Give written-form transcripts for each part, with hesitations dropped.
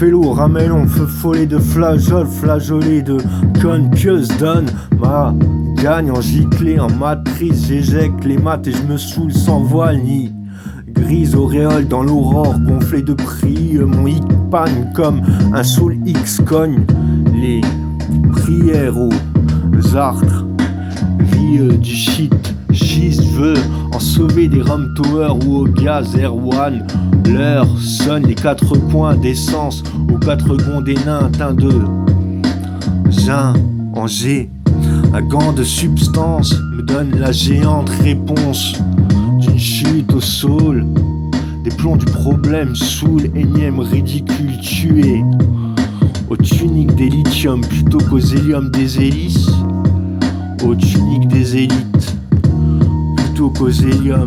Félo, ramellon, feu follet de flageole, flageolet de conne pieuse, donne ma gagne en giclée, en matrice, j'éjecte les maths et je me saoule sans voile ni grise auréole dans l'aurore, gonflée de prix, mon hic panne comme un soul X cogne les prières aux artres, vie du shit, schiste, veux en sauver des Rum Tower ou au gaz Erwan. L'heure sonne les 4 points d'essence aux 4 gonds des nains teints de gin en G. Un gant de substance me donne la géante réponse d'une chute au sol. Des plombs du problème saoul, énième ridicule tué aux tuniques des lithium plutôt qu'aux hélium des hélices. Aux tuniques des élites plutôt qu'aux hélium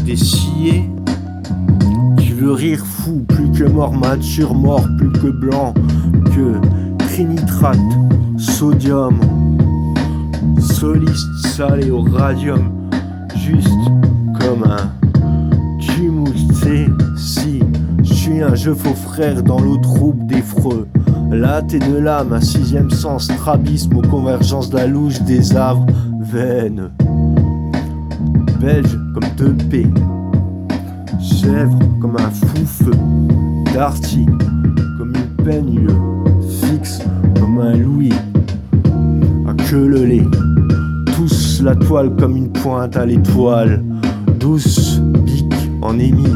des sciés. Tu veux rire fou, plus que mort mature, mort plus que blanc que trinitrate, sodium, soliste salé au radium, juste comme un tumulté. Si je suis un jeu faux frère dans l'eau trouble des freux, là t'es de l'âme, un 6ème sens, strabisme aux convergences de la louche des havres veines, belge comme 2P, chèvre comme un fou-feu, darty comme une peigne, fixe comme un louis, à queue le lait, tous la toile comme une pointe à l'étoile, douce, bique en émis,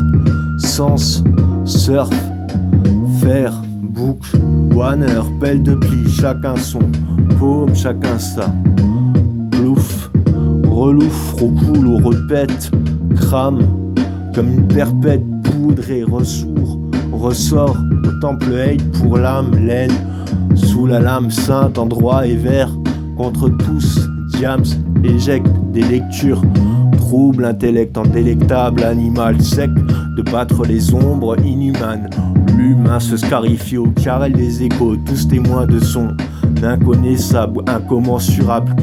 sens, surf, fer, boucle, wanner, pelle de pli, chacun son, paume, chacun ça, plouf, relouf, recoule ou repète, crame, comme une perpète poudrée, ressourd, ressort au temple hate pour l'âme, laine, sous la lame sainte, endroit et vert, contre tous, diams, éjecte des lectures, trouble, intellect en délectable, animal sec, de battre les ombres inhumanes. L'humain se scarifie au carrel des échos, tous témoins de son inconnaissable, incommensurable,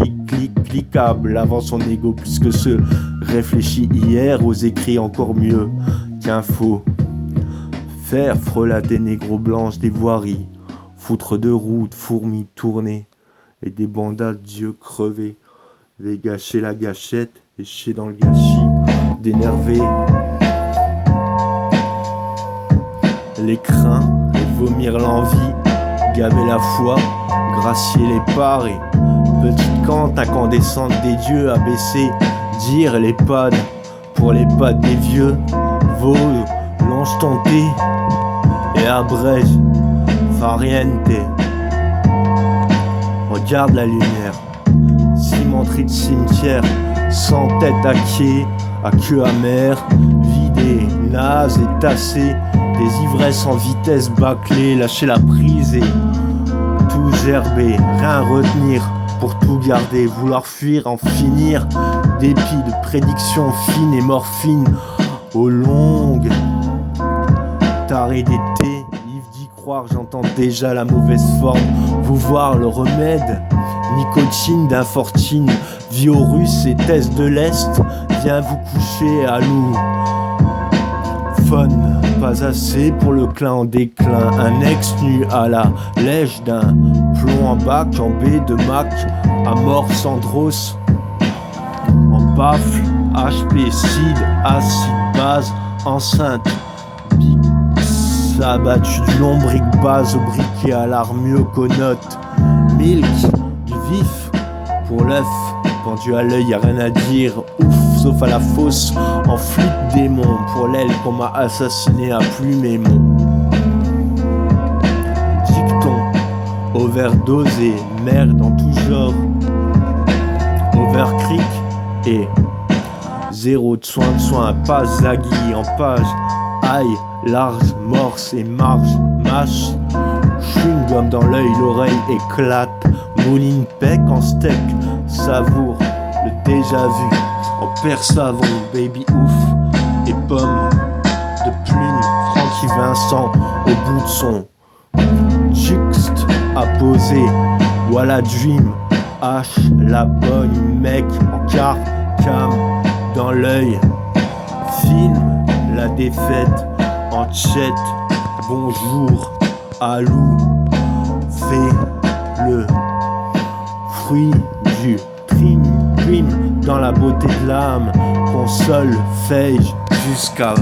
cliquable, avant son ego, puisque se réfléchit hier aux écrits encore mieux qu'un faux. Faire frelater négro blanche des voiries, foutre de routes, fourmis tournées, et des bandats d'yeux crevés, les gâcher la gâchette, et chier dans le gâchis, d'énerver les crins, et vomir l'envie, gaver la foi, gracier les parts, et petite cante incandescente des dieux, abaisser, dire les pads, pour les pads des vieux, vaut, longe ton thé, et abrège, fariente. Regarde la lumière, cimenterie de cimetière, sans tête à quai, à queue amère, vidée, naze et tassée, des ivresses en vitesse bâclée, lâcher la prise et tout gerber, rien retenir pour tout garder, vouloir fuir, en finir, dépit de prédictions fines et morphines, aux longues tarées d'été, ivre d'y croire, j'entends déjà la mauvaise forme, vous voir le remède, nicotine d'infortune, virus et test de l'Est, viens vous coucher à l'eau. Fun, pas assez pour le clin en déclin, un ex nu à la lèche d'un plomb en bac, en baie de Mac, amorce Andros, en baffle, HP, cid, acide, base, enceinte, big, abattu du lombric, base au briquet à l'armure, connote, milk, du vif, pour l'œuf, pendu à l'œil, y'a rien à dire, ouf, sauf à la fosse, en flûte démon, pour l'aile qu'on m'a assassiné à plumer mon dicton, overdosé, merde en tout genre, overcrick et zéro de soin, pas zagui en page, aïe, large, morse et marge, mâche, chewing-gum dans l'œil, l'oreille éclate, mouline pec en steak, savoure le déjà vu, en père savon, baby ouf, et pomme de plume, Francky Vincent au bout de son juxte apposé, voilà dream, H, la bonne, mec en carte, cam, dans l'œil, film, la défaite, en chat, bonjour, à loup. Fais le fruit du dream dans la beauté de l'âme. Console feuille jusqu'à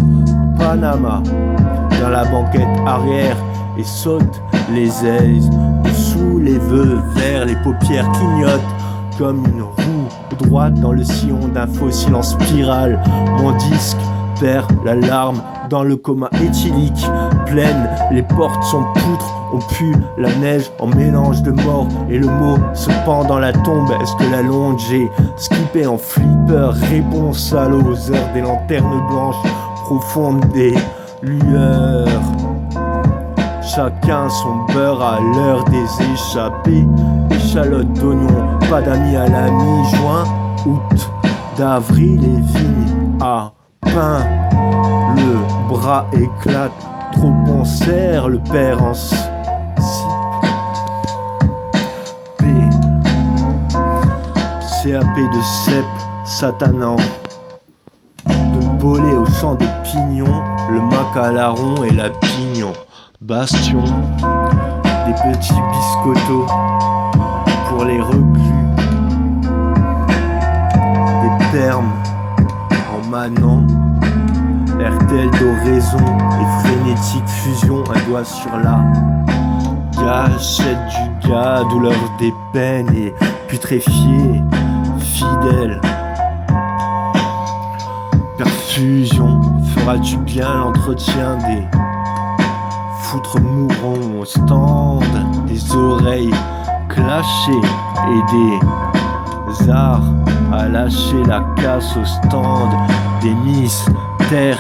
Panama. Dans la banquette arrière et saute les ailes. Sous les vœux verts, les paupières clignotent comme une roue droite dans le sillon d'un fossile en spirale. Mon disque perd l'alarme dans le coma éthylique. Pleine, les portes sont poutres, on pue la neige en mélange de mort. Et le mot se pend dans la tombe. Est-ce que la longe j'ai skippé en flipper? Réponse à l'os heures des lanternes blanches profondes des lueurs. Chacun son beurre à l'heure des échappées. Échalote d'oignon, pas d'amis à la mi-juin. Août, d'avril et vignes à pain. Le bras éclate, trop on serre le père en si. CAP de cèpe satanant. De bolet au champ des pignons. Le macalaron et la pignon. Bastion, des petits biscottos pour les reclus, des termes en manant, RTL d'oraison et frénétique fusion, un doigt sur la gâchette du gars, douleur des peines et putréfié, fidèle. Perfusion, feras-tu bien l'entretien des foutre mourons au stand, des oreilles clashées et des arts à lâcher la casse au stand, des miss terre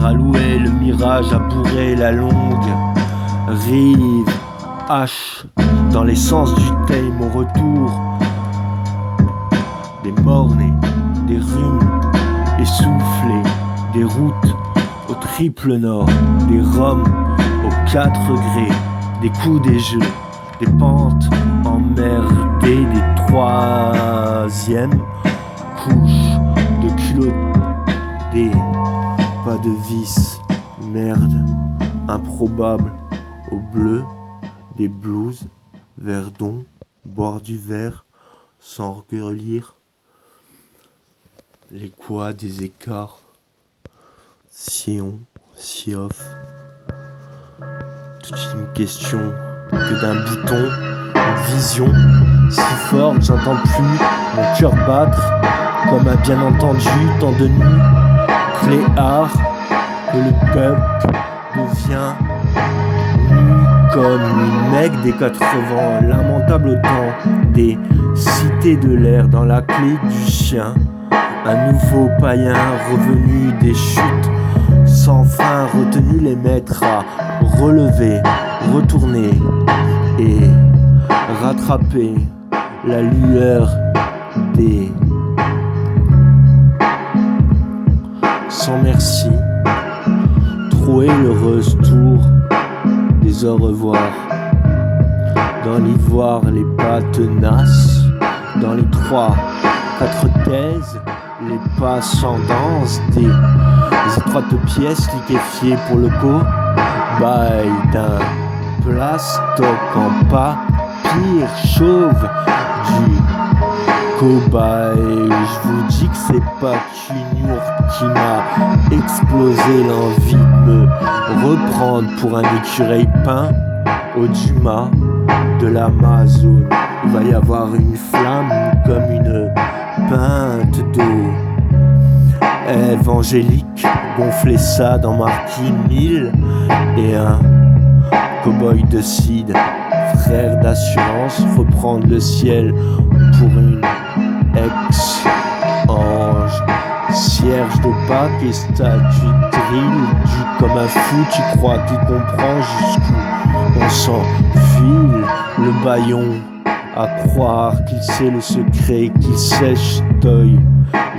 à louer le mirage, à bourrer la longue rive H dans l'essence du thème au retour, des mornés, des rhumes essoufflés, des routes au triple nord, des roms aux 4 grés, des coups des jeux, des pentes emmerdées, des troisièmes couches de culottes, des pas de vis, merde, improbable, au bleu, des blouses, verdon, boire du verre, sans relire, les quoi des écarts, Sion, Siof. Toute une question que d'un bouton, une vision si forte, j'entends plus mon cœur battre comme un bien entendu tant de nuits cléard que le peuple devient nu comme une mec des 80, lamentable autant des cités de l'air dans la clé du chien, un nouveau païen revenu des chutes sans fin, retenu les maîtres à relever, retourner et rattraper la lueur des sans merci, trop heureuse tour des au revoir. Dans l'ivoire, les pas tenaces, dans les 3-4 thèses, les pas sans danse, des étroites pièces liquéfiées pour le co, bail d'un plastoc en papier chauve du cobaye. Je vous dis que c'est pas qu'une yourte qui m'a explosé l'envie de me reprendre pour un écureuil peint au Dumas de l'Amazone. Il va y avoir une flamme comme une pinte d'eau évangélique, gonfler ça dans Marquis 1000 et un cow-boy de cid, frère d'assurance, reprendre le ciel pour une ex-ange, cierge de Pâques et statue drill, du comme un fou, tu crois qu'il comprend jusqu'où on s'enfile le bâillon, à croire qu'il sait le secret, qu'il sèche toy,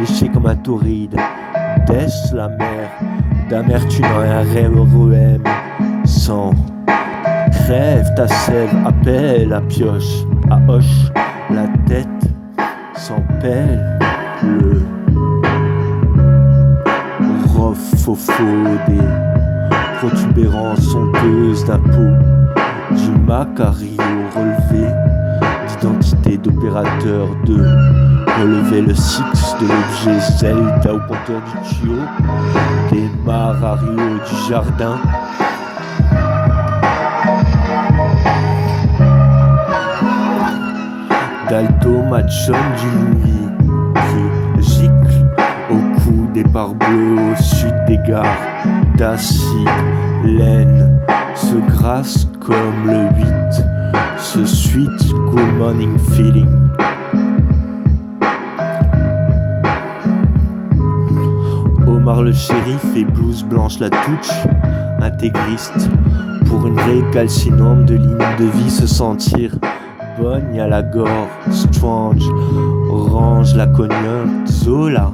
léché comme un tauride, d'est la mer, d'amertume un rêve REM, sans crève ta sève, appelle à pioche, à hoche la tête, sans pelle, le rofofo des protubérances somptueuses d'un pot du Macario, relevé d'identité d'opérateur de relever le six de l'objet Zelda au compteur du tuyau, des Mario du jardin. D'Alto Machon du Louis qui gicle au cou des pare-bleus au sud des gares d'Assy, laine se grasse comme le 8, ce sweet good morning feeling. Omar le shérif et blouse blanche la touche, intégriste pour une récalcinante de ligne de vie se sentir bonne à la gore, strange, orange la cognotte, Zola,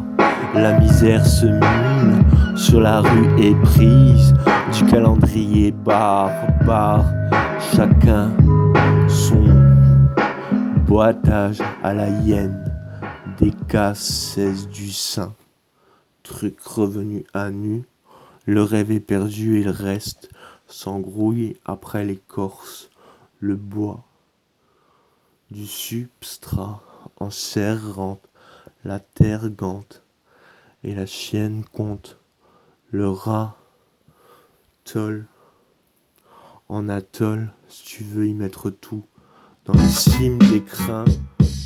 la misère se mine sur la rue éprise du calendrier barbare, chacun son boitage à la hyène, des casses du sein, truc revenu à nu, le rêve est perdu et il reste s'engrouille après l'écorce, le bois du substrat en serrant la terre gante et la chienne compte le rat tolle en atoll si tu veux y mettre tout dans les cimes des crins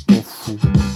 t'en fous.